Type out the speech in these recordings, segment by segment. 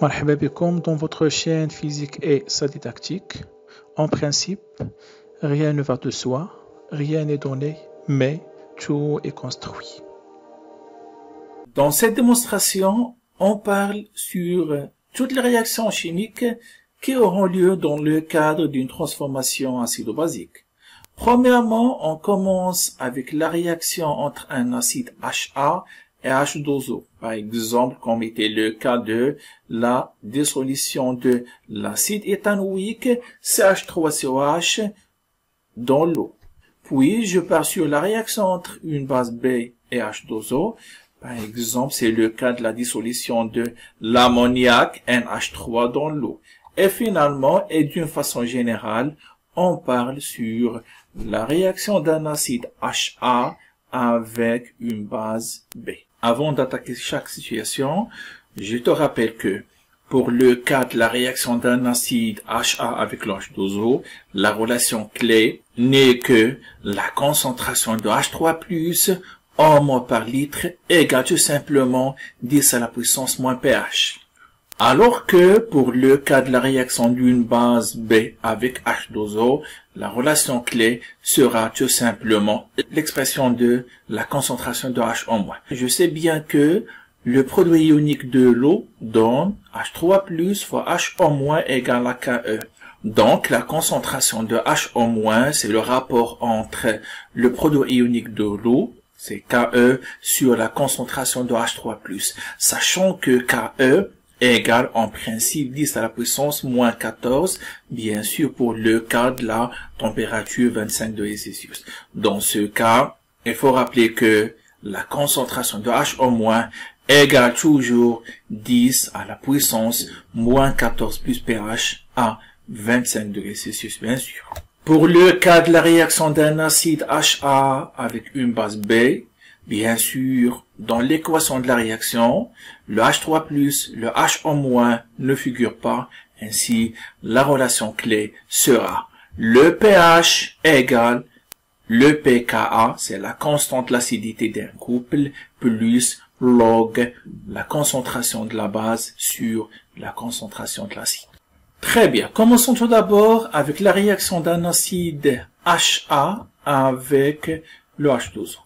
مرحبا بكم dans votre chaîne physique et sa didactique. En principe, rien ne va de soi, rien n'est donné, mais tout est construit. Dans cette démonstration, on parle sur toutes les réactions chimiques qui auront lieu dans le cadre d'une transformation acido-basique. Premièrement, on commence avec la réaction entre un acide HA et H2O. Par exemple, comme était le cas de la dissolution de l'acide éthanoïque CH3COH dans l'eau. Puis, je pars sur la réaction entre une base B et H2O. Par exemple, c'est le cas de la dissolution de l'ammoniac NH3 dans l'eau. Et finalement, et d'une façon générale, on parle sur la réaction d'un acide HA avec une base B. Avant d'attaquer chaque situation, je te rappelle que pour le cas de la réaction d'un acide HA avec le H2O, la relation clé n'est que la concentration de H3+, en mol par litre égale tout simplement 10 à la puissance moins pH. Alors que pour le cas de la réaction d'une base B avec H2O, la relation clé sera tout simplement l'expression de la concentration de H en moins. Je sais bien que le produit ionique de l'eau donne H3+ fois H en moins égale à KE. Donc, la concentration de H en moins, c'est le rapport entre le produit ionique de l'eau, c'est KE, sur la concentration de H3+. Sachant que KE égale en principe 10 à la puissance moins 14, bien sûr pour le cas de la température 25 degrés Celsius. Dans ce cas, il faut rappeler que la concentration de H en moins égale toujours 10 à la puissance moins 14 plus pH à 25 degrés Celsius, bien sûr. Pour le cas de la réaction d'un acide HA avec une base B, bien sûr, dans l'équation de la réaction, le H3+, le H en moins ne figure pas. Ainsi, la relation clé sera le pH égale le pKa, c'est la constante de l'acidité d'un couple, plus log la concentration de la base sur la concentration de l'acide. Très bien. Commençons tout d'abord avec la réaction d'un acide HA avec le H2O.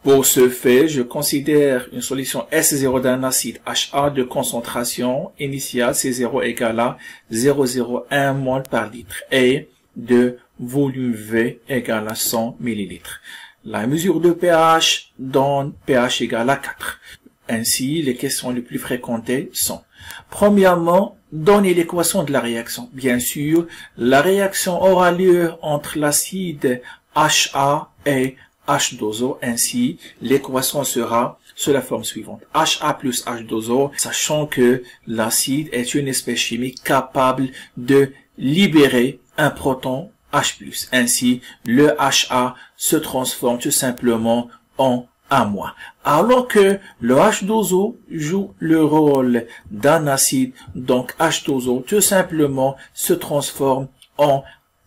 Pour ce fait, je considère une solution S0 d'un acide HA de concentration initiale C0 égale à 0,01 mol par litre et de volume V égale à 100 ml. La mesure de pH donne pH égale à 4. Ainsi, les questions les plus fréquentées sont: premièrement, donner l'équation de la réaction. Bien sûr, la réaction aura lieu entre l'acide HA et H2O. Ainsi, l'équation sera sous la forme suivante: HA plus H2O, sachant que l'acide est une espèce chimique capable de libérer un proton H+. Ainsi, le HA se transforme tout simplement en A-. Alors que le H2O joue le rôle d'un acide, donc H2O tout simplement se transforme en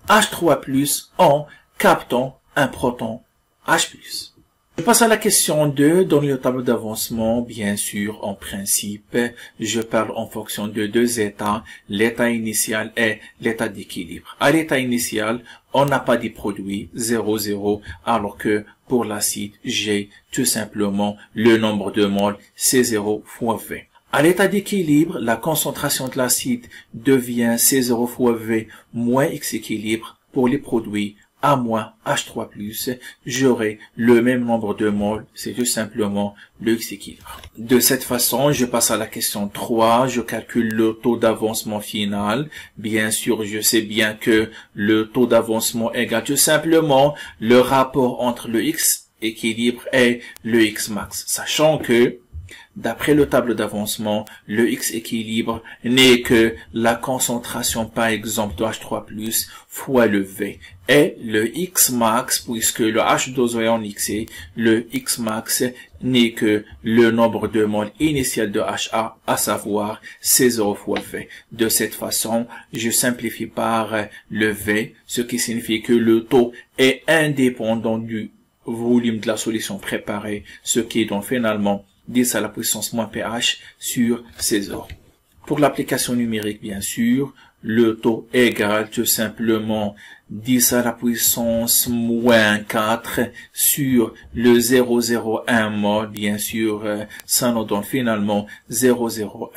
H3+, en captant un proton H+. Je passe à la question 2, dans le tableau d'avancement. Bien sûr, en principe, je parle en fonction de deux états, l'état initial et l'état d'équilibre. À l'état initial, on n'a pas de produit 0, 0, alors que pour l'acide, j'ai tout simplement le nombre de moles C0 fois V. À l'état d'équilibre, la concentration de l'acide devient C0 fois V moins X équilibre. Pour les produits A moins H3+, j'aurai le même nombre de moles, c'est tout simplement le X équilibre. De cette façon, je passe à la question 3, je calcule le taux d'avancement final. Bien sûr, je sais bien que le taux d'avancement égale tout simplement le rapport entre le X équilibre et le X max, sachant que d'après le tableau d'avancement, le X équilibre n'est que la concentration, par exemple, de H3+, fois le V. Et le X max, puisque le H2O est en XC, le X max n'est que le nombre de moles initial de HA, à savoir C0 fois V. De cette façon, je simplifie par le V, ce qui signifie que le taux est indépendant du volume de la solution préparée, ce qui est donc finalement 10 à la puissance moins pH sur C0. Pour l'application numérique, bien sûr, le taux égale tout simplement 10 à la puissance moins 4 sur le 0,01 mol. Bien sûr, ça nous donne finalement 0,01.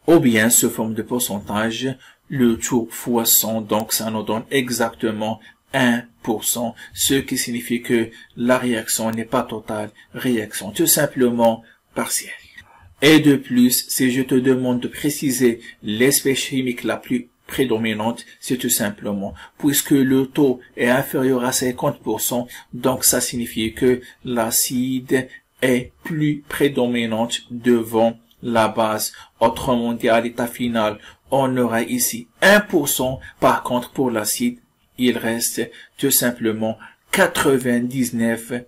Ou bien, sous forme de pourcentage, le taux fois 100, donc ça nous donne exactement 1%, ce qui signifie que la réaction n'est pas totale, réaction tout simplement partielle. Et de plus, si je te demande de préciser l'espèce chimique la plus prédominante, c'est tout simplement, puisque le taux est inférieur à 50%, donc ça signifie que l'acide est plus prédominante devant la base. Autrement dit, à l'état final, on aura ici 1%, par contre pour l'acide, il reste tout simplement 99%.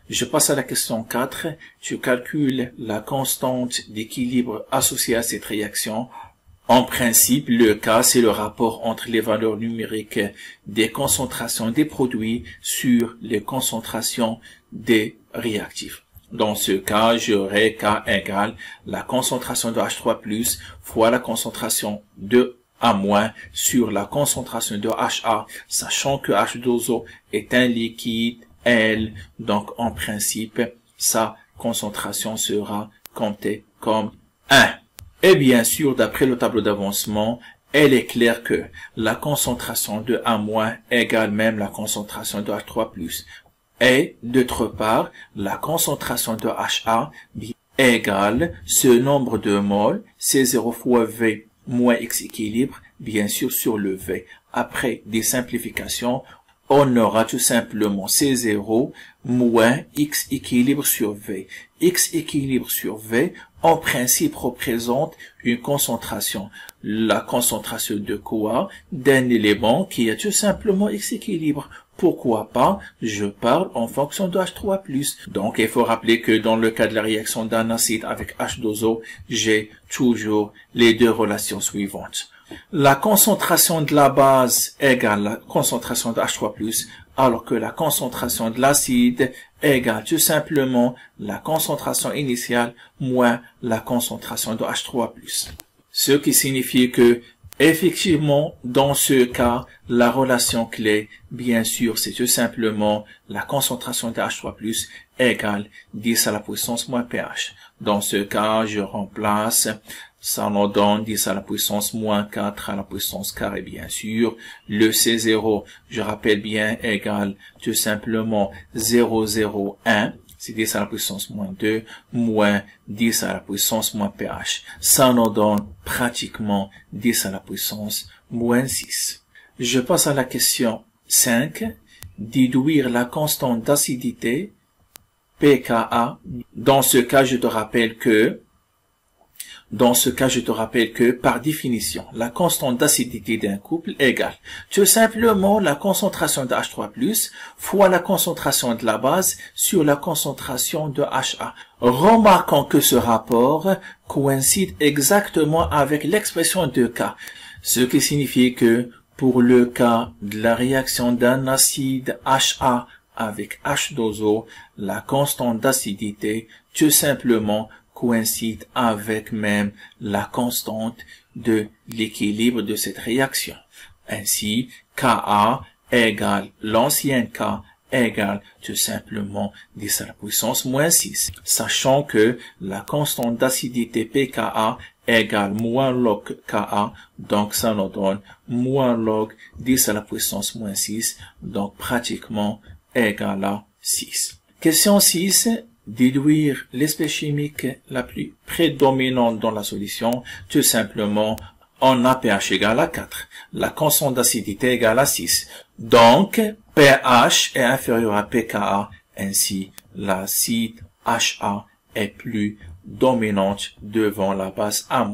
Je passe à la question 4. Tu calcules la constante d'équilibre associée à cette réaction. En principe, le cas, c'est le rapport entre les valeurs numériques des concentrations des produits sur les concentrations des réactifs. Dans ce cas, j'aurai K égale la concentration de H3+ fois la concentration de A- sur la concentration de HA, sachant que H2O est un liquide L, donc en principe, sa concentration sera comptée comme 1. Et bien sûr, d'après le tableau d'avancement, elle est claire que la concentration de A- égale même la concentration de H3+. Et, d'autre part, la concentration de HA égale ce nombre de moles, C0 fois V moins X équilibre, bien sûr sur le V. Après des simplifications, on aura tout simplement C0 moins X équilibre sur V. X équilibre sur V, en principe, représente une concentration. La concentration de quoi? D'un élément qui a tout simplement X équilibre. Pourquoi pas? Je parle en fonction de H3+. Donc, il faut rappeler que dans le cas de la réaction d'un acide avec H2O, j'ai toujours les deux relations suivantes. La concentration de la base égale la concentration de H3+, alors que la concentration de l'acide égale tout simplement la concentration initiale moins la concentration de H3+. Ce qui signifie que, effectivement, dans ce cas, la relation clé, bien sûr, c'est tout simplement la concentration de H3+ égale 10 à la puissance moins pH. Dans ce cas, je remplace, ça nous donne 10 à la puissance moins 4 à la puissance carré, bien sûr. Le C0, je rappelle bien, égale tout simplement 0,01. C'est 10 à la puissance moins 2, moins 10 à la puissance moins pH. Ça nous donne pratiquement 10 à la puissance moins 6. Je passe à la question 5. Déduire la constante d'acidité, pKa. Dans ce cas, je te rappelle que, par définition, la constante d'acidité d'un couple égale tout simplement la concentration de H3+ fois la concentration de la base sur la concentration de HA. Remarquons que ce rapport coïncide exactement avec l'expression de K, ce qui signifie que pour le cas de la réaction d'un acide HA avec H2O, la constante d'acidité tout simplement coïncide avec même la constante de l'équilibre de cette réaction. Ainsi, Ka égale l'ancien K égale tout simplement 10 à la puissance moins 6. Sachant que la constante d'acidité pKa égale moins log Ka, donc ça nous donne moins log 10 à la puissance moins 6, donc pratiquement égal à 6. Question 6. Déduire l'espèce chimique la plus prédominante dans la solution, tout simplement, on a pH égale à 4. La constante d'acidité égale à 6. Donc, pH est inférieur à pKa, ainsi l'acide HA est plus dominante devant la base A-.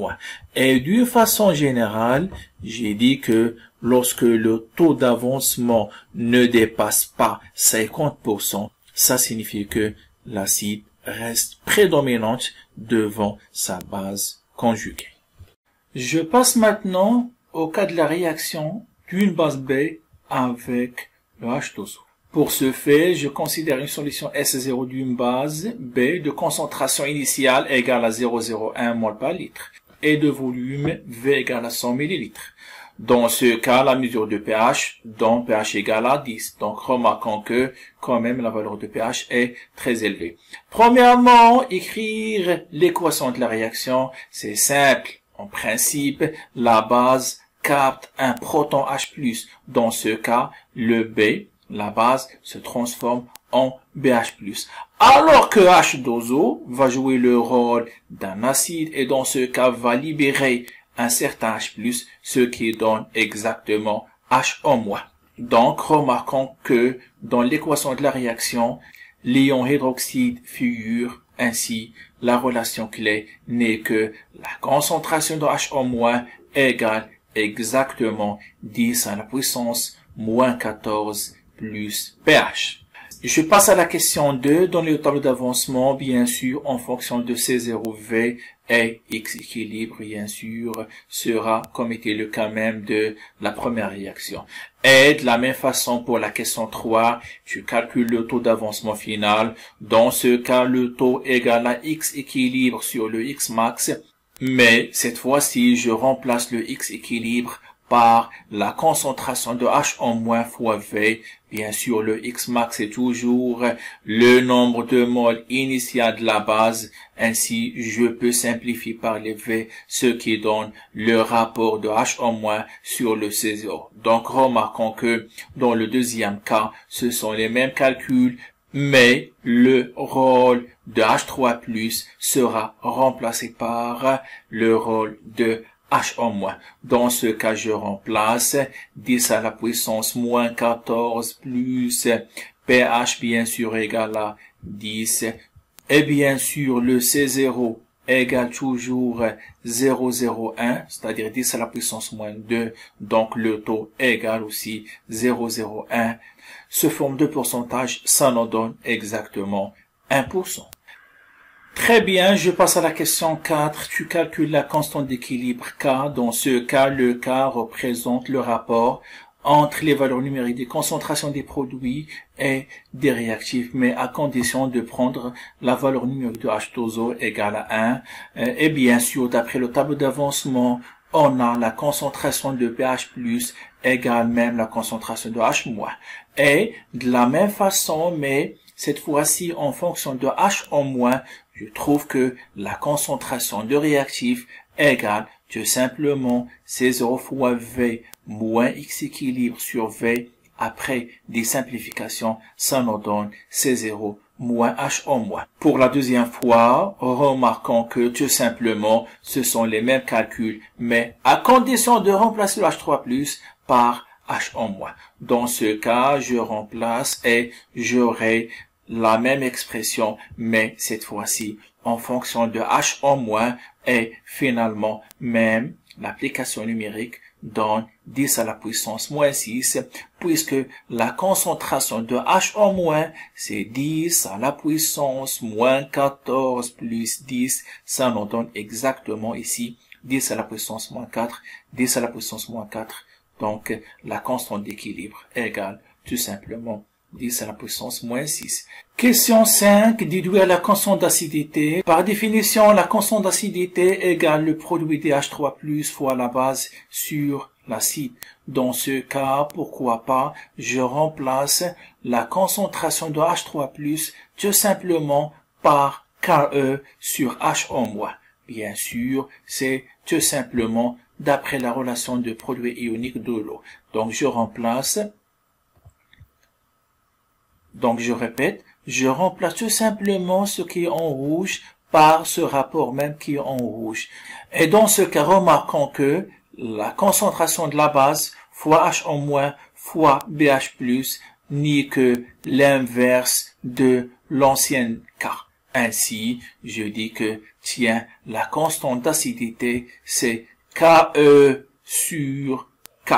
Et d'une façon générale, j'ai dit que lorsque le taux d'avancement ne dépasse pas 50%, ça signifie que l'acide reste prédominante devant sa base conjuguée. Je passe maintenant au cas de la réaction d'une base B avec le H2O. Pour ce fait, je considère une solution S0 d'une base B de concentration initiale égale à 0,01 mol par litre. et de volume V égale à 100 ml. Dans ce cas, la mesure de pH, dont pH égale à 10. Donc, remarquons que, quand même, la valeur de pH est très élevée. Premièrement, écrire l'équation de la réaction, c'est simple. En principe, la base capte un proton H+. Dans ce cas, le B, la base, se transforme en BH+. Alors que H2O va jouer le rôle d'un acide et dans ce cas va libérer un certain H+, ce qui donne exactement HO-. Donc, remarquons que dans l'équation de la réaction, l'ion hydroxyde figure ainsi. La relation clé n'est que la concentration de HO- égale exactement 10 à la puissance moins 14 plus pH. Je passe à la question 2. Dans le tableau d'avancement, bien sûr, en fonction de C0V et X équilibre, bien sûr, sera comme était le cas même de la première réaction. Et de la même façon pour la question 3, tu calcules le taux d'avancement final. Dans ce cas, le taux égale à X équilibre sur le X max. Mais cette fois-ci, je remplace le X équilibre par la concentration de H fois V. Bien sûr, le X max est toujours le nombre de moles initial de la base. Ainsi, je peux simplifier par les V, ce qui donne le rapport de H sur le C0. Donc, remarquons que dans le deuxième cas, ce sont les mêmes calculs, mais le rôle de H3+ sera remplacé par le rôle de HO-. Dans ce cas, je remplace 10 à la puissance moins 14 plus pH bien sûr égal à 10. Et bien sûr, le C0 égale toujours 0,01, c'est-à-dire 10 à la puissance moins 2. Donc, le taux égale aussi 0,01. Ce forme de pourcentage, ça nous donne exactement 1%. Très bien, je passe à la question 4. Tu calcules la constante d'équilibre K. Dans ce cas, le K représente le rapport entre les valeurs numériques des concentrations des produits et des réactifs, mais à condition de prendre la valeur numérique de H2O égale à 1. Et bien sûr, d'après le tableau d'avancement, on a la concentration de pH+, égale même la concentration de H-. Et de la même façon, mais cette fois-ci en fonction de HO-, je trouve que la concentration de réactif égale tout simplement C0 fois V moins X équilibre sur V. Après des simplifications, ça nous donne C0 moins HO-. Pour la deuxième fois, remarquons que tout simplement, ce sont les mêmes calculs, mais à condition de remplacer le H3+ par HO-. Dans ce cas, je remplace et j'aurai la même expression, mais cette fois-ci en fonction de HO- et finalement même l'application numérique donne 10 à la puissance moins 6, puisque la concentration de HO- c'est 10 à la puissance moins 14 plus 10, ça nous donne exactement ici 10 à la puissance moins 4, 10 à la puissance moins 4, donc la constante d'équilibre égale tout simplement 10 à la puissance moins 6. Question 5. Déduire la constante d'acidité. Par définition, la constante d'acidité égale le produit des H3+ fois la base sur l'acide. Dans ce cas, pourquoi pas, je remplace la concentration de H3+ tout simplement par Ke sur HO-. Bien sûr, c'est tout simplement d'après la relation de produit ionique de l'eau. Donc, je remplace. Donc, je répète, je remplace tout simplement ce qui est en rouge par ce rapport même qui est en rouge. Et dans ce cas, remarquons que la concentration de la base fois HO- fois BH+, n'est que l'inverse de l'ancienne K. Ainsi, je dis que, tiens, la constante d'acidité, c'est Ke sur K.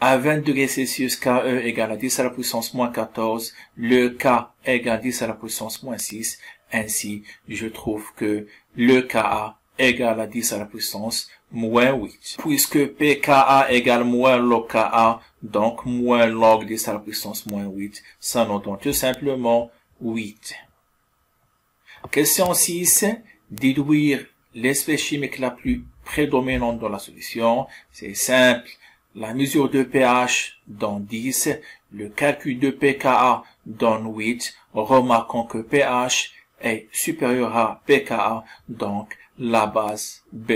À 20 degrés Celsius, Ke égale à 10 à la puissance moins 14, le K égale 10 à la puissance moins 6. Ainsi, je trouve que le Ka égale à 10 à la puissance moins 8. Puisque pKa égale moins log Ka, donc moins log 10 à la puissance moins 8, ça nous donne tout simplement 8. Question 6. Déduire l'espèce chimique la plus prédominante dans la solution. C'est simple. La mesure de pH donne 10. Le calcul de pKa donne 8. Remarquons que pH est supérieur à pKa, donc la base B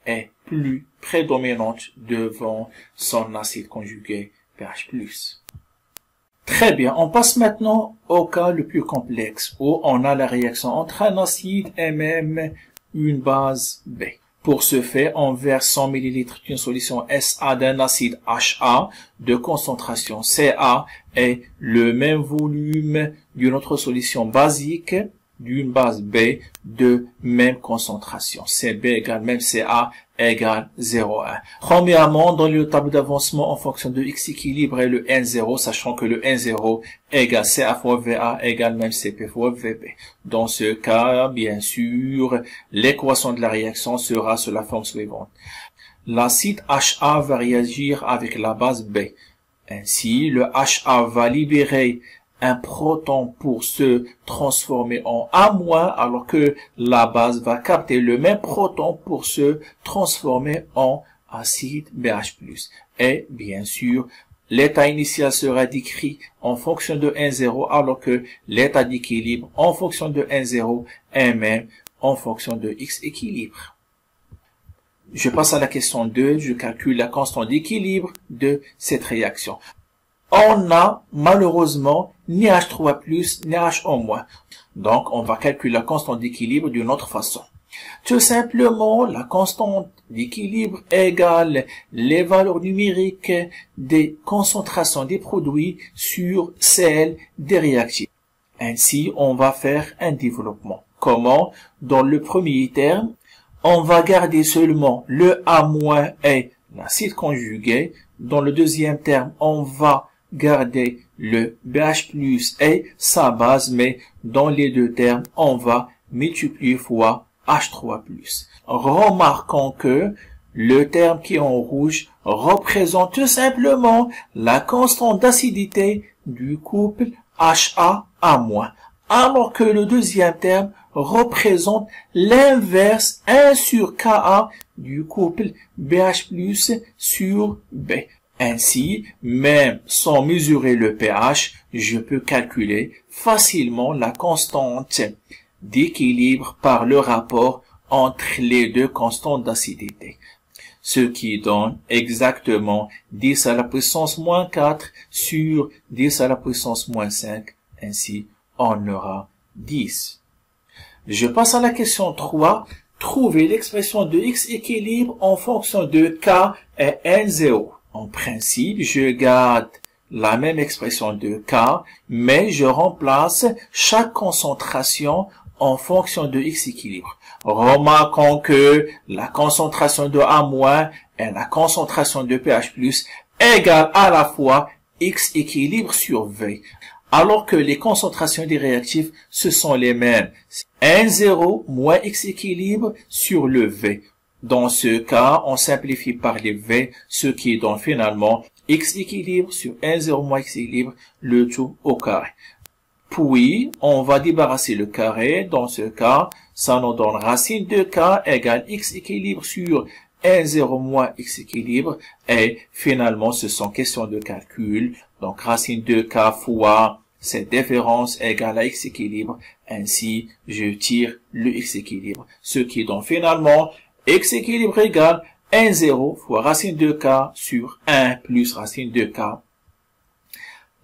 est plus prédominante devant son acide conjugué pH+. Très bien, on passe maintenant au cas le plus complexe, où on a la réaction entre un acide et même une base B. Pour ce fait, on verse 100 ml d'une solution SA d'un acide HA de concentration Ca et le même volume d'une autre solution basique d'une base B de même concentration. CB égale même CA égale 0,1. Premièrement, dans le tableau d'avancement en fonction de X équilibre et le N0, sachant que le N0 égale CA fois VA égale même CP fois VB. Dans ce cas, bien sûr, l'équation de la réaction sera sous la forme suivante. L'acide HA va réagir avec la base B. Ainsi, le HA va libérer un proton pour se transformer en A-, alors que la base va capter le même proton pour se transformer en acide BH+. Et bien sûr, l'état initial sera décrit en fonction de N0, alors que l'état d'équilibre en fonction de N0 est même en fonction de X équilibre. Je passe à la question 2, je calcule la constante d'équilibre de cette réaction. On n'a malheureusement ni H3+, ni HO-. Donc, on va calculer la constante d'équilibre d'une autre façon. Tout simplement, la constante d'équilibre égale les valeurs numériques des concentrations des produits sur celles des réactifs. Ainsi, on va faire un développement. Comment? Dans le premier terme, on va garder seulement le A- et l'acide conjugué. Dans le deuxième terme, on va garder le BH+ et sa base, mais dans les deux termes, on va multiplier fois H3+. Remarquons que le terme qui est en rouge représente tout simplement la constante d'acidité du couple HA-A-, alors que le deuxième terme représente l'inverse 1 sur Ka du couple BH+ sur B. Ainsi, même sans mesurer le pH, je peux calculer facilement la constante d'équilibre par le rapport entre les deux constantes d'acidité. Ce qui donne exactement 10 à la puissance moins 4 sur 10 à la puissance moins 5. Ainsi, on aura 10. Je passe à la question 3. Trouver l'expression de X équilibre en fonction de K et N0. En principe, je garde la même expression de K, mais je remplace chaque concentration en fonction de X équilibre. Remarquons que la concentration de A- et la concentration de pH+ égale à la fois X équilibre sur V, alors que les concentrations des réactifs, ce sont les mêmes. N0 moins X équilibre sur le V. Dans ce cas, on simplifie par les V, ce qui donne finalement X équilibre sur N0 moins X équilibre, le tout au carré. Puis, on va débarrasser le carré. Dans ce cas, ça nous donne racine de K égale X équilibre sur N0 moins X équilibre. Et finalement, ce sont questions de calcul. Donc, racine de K fois cette différence égale à X équilibre. Ainsi, je tire le X équilibre. Ce qui donne finalement X équilibre égale N0 fois racine de K sur 1 plus racine de K.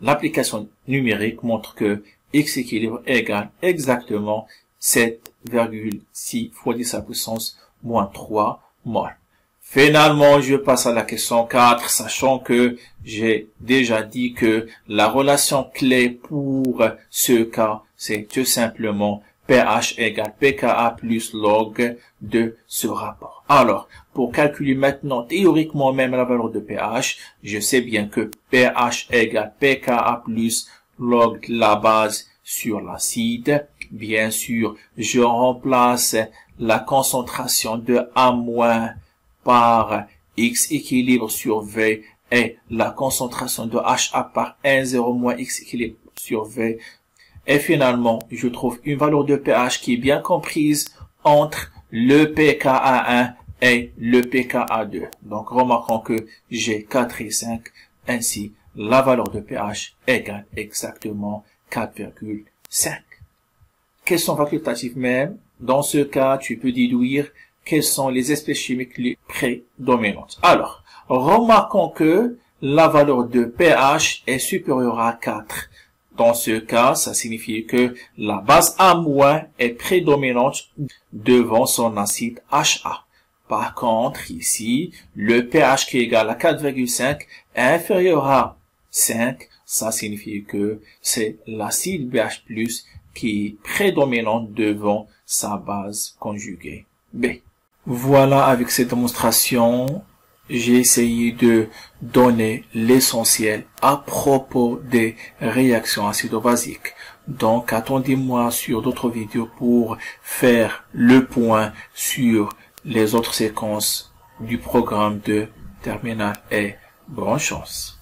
L'application numérique montre que X équilibre égale exactement 7,6 fois 10 à la puissance moins 3 mol. Finalement, je passe à la question 4, sachant que j'ai déjà dit que la relation clé pour ce cas, c'est tout simplement pH égale pKa plus log de ce rapport. Alors, pour calculer maintenant théoriquement même la valeur de pH, je sais bien que pH égale pKa plus log la base sur l'acide. Bien sûr, je remplace la concentration de A- par X équilibre sur V et la concentration de HA par N0 moins X équilibre sur V. Et finalement, je trouve une valeur de pH qui est bien comprise entre le pKa1 est le pKa2. Donc, remarquons que j'ai 4 et 5. Ainsi, la valeur de pH égale exactement 4,5. Question facultative même. Dans ce cas, tu peux déduire quelles sont les espèces chimiques les prédominantes. Alors, remarquons que la valeur de pH est supérieure à 4. Dans ce cas, ça signifie que la base A- est prédominante devant son acide HA. Par contre, ici, le pH qui est égal à 4,5 est inférieur à 5. Ça signifie que c'est l'acide BH+, qui est prédominant devant sa base conjuguée B. Voilà, avec cette démonstration, j'ai essayé de donner l'essentiel à propos des réactions acido-basiques. Donc, attendez-moi sur d'autres vidéos pour faire le point sur les autres séquences du programme de terminale et bonne chance.